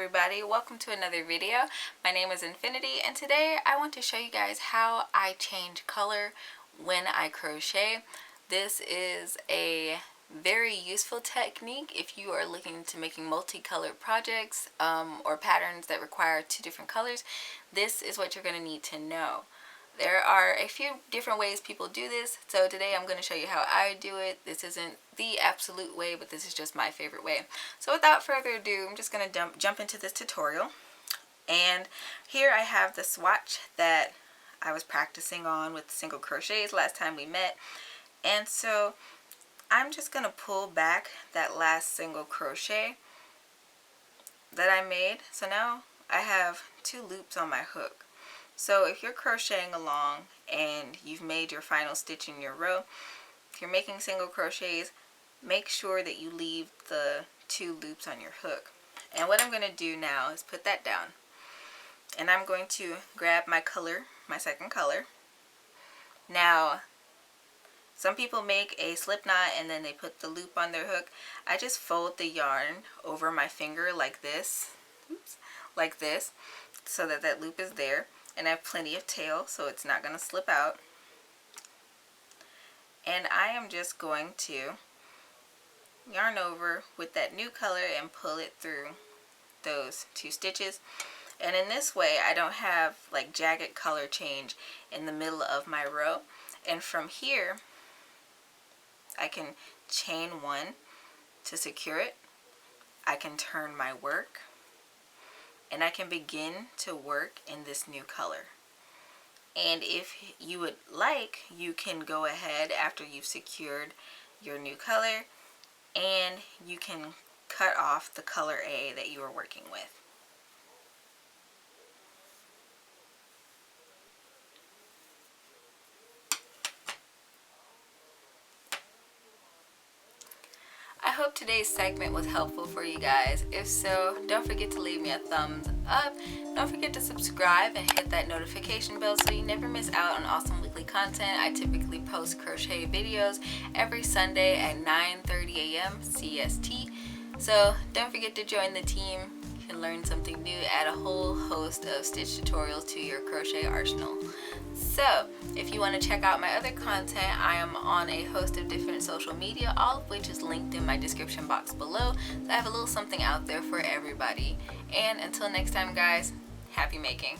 everybody, welcome to another video. My name is Infiniti and today I want to show you guys how I change color when I crochet. This is a very useful technique if you are looking to making multicolored projects or patterns that require two different colors. This is what you're going to need to know. There are a few different ways people do this, so today I'm going to show you how I do it. This isn't the absolute way, but this is just my favorite way. So without further ado, I'm just going to jump into this tutorial. And here I have the swatch that I was practicing on with single crochets last time we met. And so I'm just going to pull back that last single crochet that I made. So now I have two loops on my hook. So if you're crocheting along and you've made your final stitch in your row, if you're making single crochets, make sure that you leave the two loops on your hook. And what I'm going to do now is put that down. And I'm going to grab my color, my second color. Now, some people make a slip knot and then they put the loop on their hook. I just fold the yarn over my finger like this, like this, so that that loop is there. And I have plenty of tail, so it's not going to slip out. And I am just going to yarn over with that new color and pull it through those two stitches. And in this way, I don't have like jagged color change in the middle of my row. And from here, I can chain one to secure it. I can turn my work. And I can begin to work in this new color. And if you would like, you can go ahead after you've secured your new color and you can cut off the color A that you are working with. I hope today's segment was helpful for you guys. If so, don't forget to leave me a thumbs up. Don't forget to subscribe and hit that notification bell so you never miss out on awesome weekly content. I typically post crochet videos every Sunday at 9:30 a.m. CST. So don't forget to join the team. You can learn something new, add a whole host of stitch tutorials to your crochet arsenal. So if you want to check out my other content, I am on a host of different social media, all of which is linked in my description box below. So I have a little something out there for everybody. And until next time, guys, happy making.